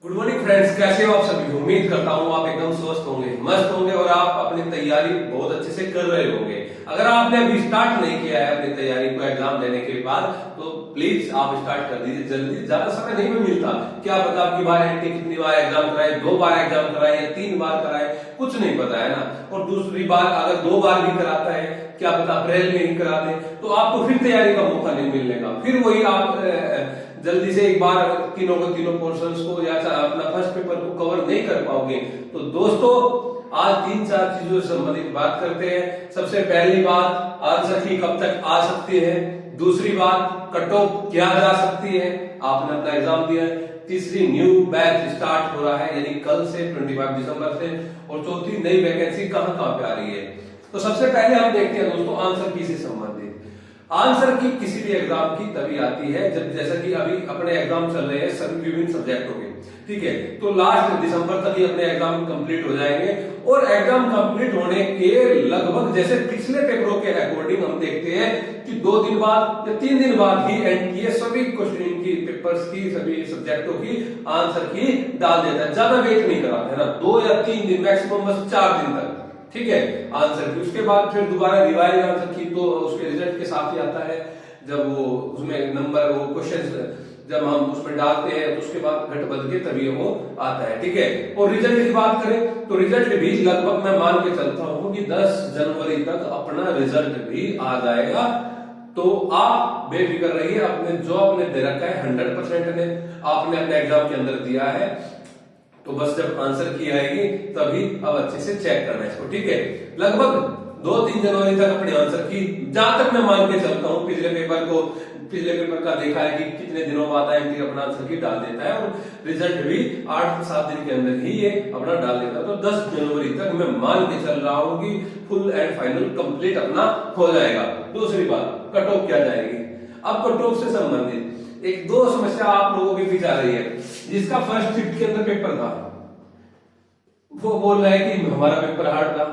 Good morning friends, कैसे हो आप सभी। उम्मीद करता हूँ आप एकदम स्वस्थ होंगे, मस्त होंगे और आप अपनी तैयारी बहुत अच्छे से कर रहे होंगे। अगर आपने अभी स्टार्ट नहीं किया है अपनी तैयारी को एग्जाम देने के बाद, तो प्लीज आप स्टार्ट कर दीजिए जल्दी। ज्यादा समय नहीं मिलता। क्या पता आपकी बार एंटी कितनी बार एग्जाम कराए, 2 बार एग्जाम कराए या 3 बार कराए, कुछ नहीं पता है ना। और दूसरी बार अगर 2 बार भी कराता है, क्या पता अप्रैल में ही करा दे, तो आपको फिर तैयारी का मौका नहीं मिलने का। फिर वही आप जल्दी से एक बार तीनों पोर्शंस को या अपना फर्स्ट पेपर को कवर नहीं कर पाओगे। तो दोस्तों आज 3-4 चीजों से संबंधित बात करते हैं। सबसे पहली बात, आंसर की कब तक आ सकती है। दूसरी बात, कट ऑफ क्या जा सकती है, आपने अपना एग्जाम दिया है। तीसरी, न्यू बैच स्टार्ट हो रहा है यानी कल से 25 दिसंबर से। और चौथी, नई वैकेंसी कहां कहां पे आ रही है। तो सबसे पहले हम देखते हैं दोस्तों आंसर की से संबंधित। आंसर की किसी भी एग्जाम की तभी आती है जब, जैसा कि अभी अपने एग्जाम चल रहे हैं सभी विभिन्न सब्जेक्टों के, ठीक है। तो लास्ट दिसंबर तक ही अपने एग्जाम कंप्लीट हो जाएंगे। और एग्जाम कंप्लीट होने के लगभग जैसे पिछले पेपरों के अकॉर्डिंग हम देखते हैं कि 2 दिन बाद या 3 दिन बाद ही एनटीए सभी क्वेश्चन की पेपर्स की सभी सब्जेक्टों की आंसर की डाल देता है। ज्यादा वेट नहीं कराते है ना, 2 या 3 दिन मैक्सिमम, बस 4 दिन तक, ठीक है, आंसर की। उसके बाद फिर दोबारा रिवाइज आंसर की तो उसके रिजल्ट के साथ ही आता है। जब वो उसमें नंबर वो क्वेश्चन जब हम उसमें डालते हैं तो उसके बाद घट बद के तभी वो आता है, ठीक है। और रिजल्ट की बात करें तो रिजल्ट भी लगभग मैं मान के चलता हूं कि 10 जनवरी तक अपना रिजल्ट भी आ जाएगा। तो आप बेफिक्र रहिए, अपने जो आपने दे रखा है 100% ने आपने अपने एग्जाम के अंदर दिया है। तो बस जब आंसर की आएगी तभी अब अच्छे से चेक करना है इसको, ठीक है। लगभग 2-3 जनवरी तक अपने आंसर की, जहां तक मैं मान के चलता हूं, पिछले पेपर का देखा है कि कितने दिनों बाद एमटी अपना आंसर की डाल देता है और रिजल्ट भी 8-7 दिन के अंदर ही ये अपना डाल देता है। तो 10 जनवरी तक मैं मान के चल रहा हूं कि फुल एंड फाइनल कंप्लीट अपना हो जाएगा। दूसरी बात, कट ऑफ क्या जाएगी। अब कट ऑफ से संबंधित 1-2 समस्या आप लोगों के बीच आ रही है। जिसका फर्स्ट शिफ्ट के अंदर पेपर था वो बोल रहा है कि हमारा पेपर हार्ड था।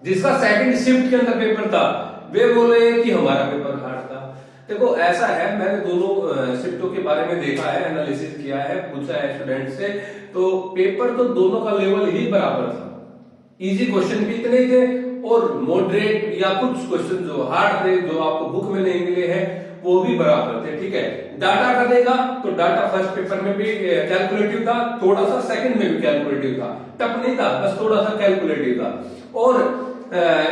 जिसका सेकंड शिफ्ट के अंदर पेपर था वे बोल रहे हैं कि हमारा पेपर हार्ड था। देखो ऐसा है, मैंने दोनों शिफ्टों के बारे में देखा है, एनालिसिस किया है, पूछा है स्टूडेंट से। तो पेपर तो दोनों का लेवल ही बराबर था। इजी क्वेश्चन भी इतने थे और मॉडरेट या कुछ क्वेश्चन जो हार्ड थे, जो आपको बुक में नहीं मिले हैं, वो भी बराबर थे, ठीक है। डाटा का देखा तो डाटा फर्स्ट पेपर में भी कैलकुलेटिव था, थोड़ा सा सेकंड में भी कैलकुलेटिव था, टफ नहीं था, बस थोड़ा सा कैलकुलेटिव था। और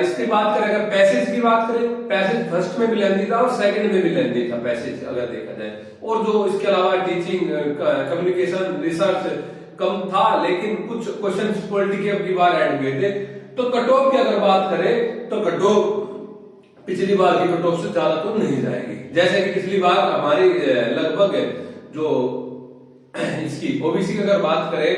इसकी बात करें, अगर पैसेज की बात करें, पैसेज फर्स्ट में भी लेंदी था और सेकंड में भी लेंदी था पैसेज, अगर देखा जाए। और जो इसके अलावा टीचिंग, कम्युनिकेशन, रिसर्च कम था, लेकिन कुछ क्वेश्चन पॉलिटिकल की बार ऐड हुए थे। तो कट ऑफ की अगर बात करें तो कट ऑफ पिछली बार की कट ऑफ से ज्यादा तो नहीं जाएगी। जैसे कि पिछली बार हमारी लगभग जो इसकी ओबीसी की अगर बात करें,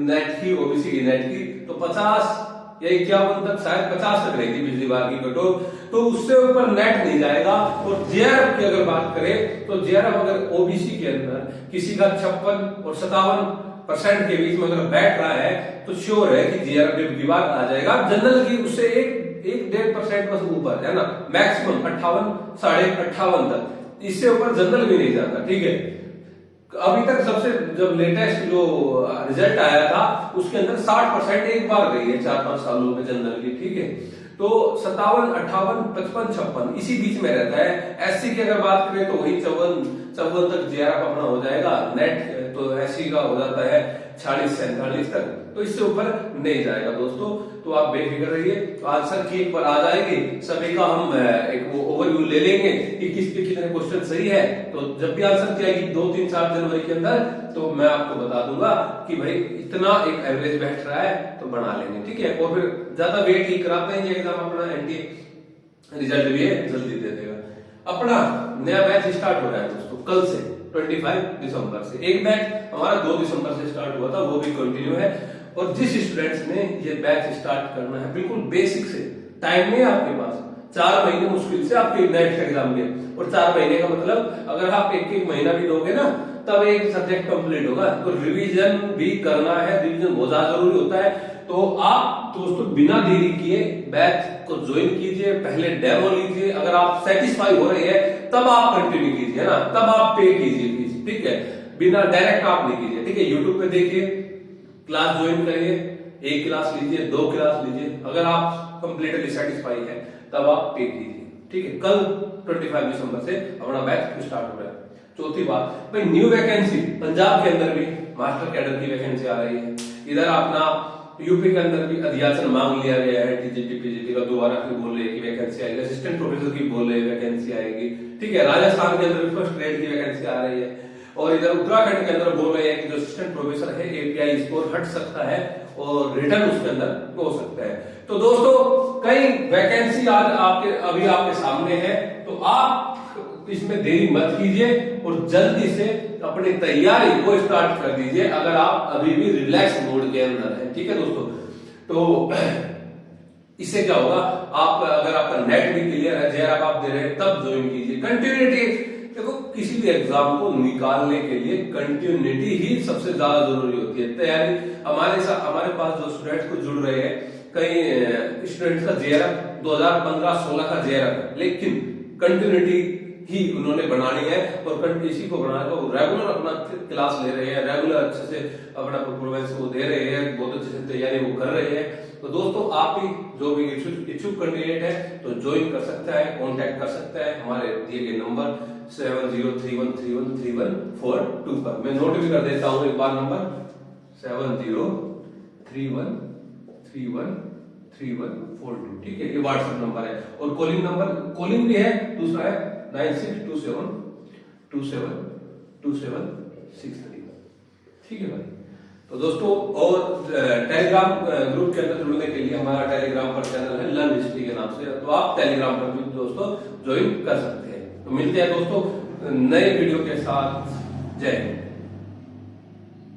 नेट की, ओबीसी की नेट की, तो 50 या 51 तक, शायद 50 तक रही थी पिछली बार की कट ऑफ। तो उससे ऊपर नेट नहीं जाएगा। और जेआरएफ की अगर बात करें तो जेआरएफ अगर ओबीसी के अंदर किसी का 56 और 57% के बीच में अगर बैठ रहा है तो श्योर है कि जेआरएफ की बात आ जाएगा। जनरल की उससे 1-1.5% बस ऊपर है ना, मैक्सिमम 58, 58.5 तक, इससे ऊपर जनरल भी नहीं जाता, ठीक है। अभी तक सबसे जब लेटेस्ट जो रिजल्ट आया था उसके अंदर 60% एक बार गई है 4-5 सालों में जनरल की, ठीक है। तो 57, 58, 55, 56 इसी बीच में रहता है। एससी की अगर बात करें तो वही 54 तक जेआरएफ अपना हो जाएगा। नेट तो एससी का हो जाता है 46-47 तक, तो इससे ऊपर नहीं जाएगा दोस्तों। तो आप बेफिक्र रहिए, आंसर की एक बार आ जाएगी, सभी का हम एक वो ओवरव्यू ले लेंगे कि किस पे कितने क्वेश्चन सही है। तो जब भी आंसर की आएगी 2-3-4 जनवरी के अंदर, तो मैं आपको बता दूंगा कि भाई इतना एक एवरेज बैठ रहा है तो बना लेंगे, ठीक है। और फिर ज्यादा वेट ही कराते हैं एग्जाम, अपना एनटीए रिजल्ट भी है जल्दी दे देगा। अपना नया बैच स्टार्ट हो रहा है दोस्तों कल से 25 दिसंबर से। एक बैच हमारा 2 दिसंबर से स्टार्ट हुआ था, वो भी कंटिन्यू है। और जिस स्टूडेंट्स ने ये बैच स्टार्ट करना है बिल्कुल बेसिक से, टाइम नहीं है आपके पास, 4 महीने मुश्किल से आपके नेक्स्ट एग्जाम के। और 4 महीने का मतलब अगर आप 1-1 महीना भी दोगे ना, तब एक सब्जेक्ट कंप्लीट होगा। तो रिवीजन भी करना है, रिवीजन बहुत ज्यादा जरूरी होता है। तो आप दोस्तों बिना देरी किए बैच को ज्वाइन कीजिए, पहले डेमो लीजिए। अगर आप सेटिस्फाई हो रहे हैं तब आप कंटिन्यू कीजिए ना, तब आप पे कीजिए फीस, ठीक है। बिना डायरेक्ट आप नहीं कीजिए, ठीक है। यूट्यूब पे देखिए, क्लास ज्वाइन करिए, एक क्लास लीजिए, 2 क्लास लीजिए, अगर आप कंप्लीटली सेटिस्फाई है तब आप पे कीजिए, ठीक है। कल 25 दिसंबर से अपना बैच स्टार्ट हो रहा है। चौथी बात भाई, न्यू वैकेंसी पंजाब के अंदर भी मास्टर कैडर की वैकेंसी आ रही है। इधर अपना यूपी के अंदर भी अध्यासन मांग लिया गया है, टीजीटी पीजीटी का दोबारा फिर बोल रहे हैं कि वैकेंसी आएगी, असिस्टेंट प्रोफेसर की बोल रहे हैं वैकेंसी आएगी, ठीक है। राजस्थान के अंदर भी फर्स्ट ग्रेड की वैकेंसी आ रही है, और इधर उत्तराखंड के अंदर बोल रहे हैं कि जो असिस्टेंट प्रोफेसर है एपीआई स्कोर हट सकता है और रिटर्न उसके अंदर हो सकता है। तो दोस्तों कई वैकेंसी आज अभी आपके सामने है, तो आप इसमें देरी मत कीजिए और जल्दी से अपनी तैयारी को स्टार्ट कर दीजिए, अगर आप अभी भी रिलैक्स मोड के अंदर है, ठीक है दोस्तों। तो इससे क्या होगा, आप अगर आपका नेट भी क्लियर है, जेआरएफ आप दे रहे हैं, तब ज्वाइन कीजिए। कंटिन्यूटी, देखो किसी भी एग्जाम को निकालने के लिए कंटिन्यूटी ही सबसे ज्यादा जरूरी होती है। तैयारी हमारे पास जो स्टूडेंट्स को जुड़ रहे हैं, कई स्टूडेंट्स का जेआरएफ 2015-16 का जेआरएफ है, लेकिन कंटिन्यूटी ही उन्होंने बनानी है और इसी को बनाने को रेगुलर अपना क्लास ले रहे हैं, रेगुलर अच्छे से अपना परफॉर्मेंस वो दे रहे हैं, बहुत अच्छे से तैयारी वो कर रहे हैं। तो दोस्तों आप भी जो भी इच्छुक कैंडिडेट है तो ज्वाइन कर सकता है, कांटेक्ट कर सकता है हमारे दिए गए नंबर 7031313142 पर। मैं नोट भी कर देता हूं एक बार नंबर 7031313142, ठीक है। ये व्हाट्सएप नंबर है, और कॉलिंग भी है, दूसरा है 9627272763, ठीक है भाई। तो दोस्तों, और टेलीग्राम ग्रुप के अंदर जुड़ने के लिए हमारा टेलीग्राम पर चैनल है लर्न हिस्ट्री के नाम से, तो आप टेलीग्राम पर भी दोस्तों ज्वाइन कर सकते हैं। तो मिलते हैं दोस्तों नए वीडियो के साथ। जय हिंद।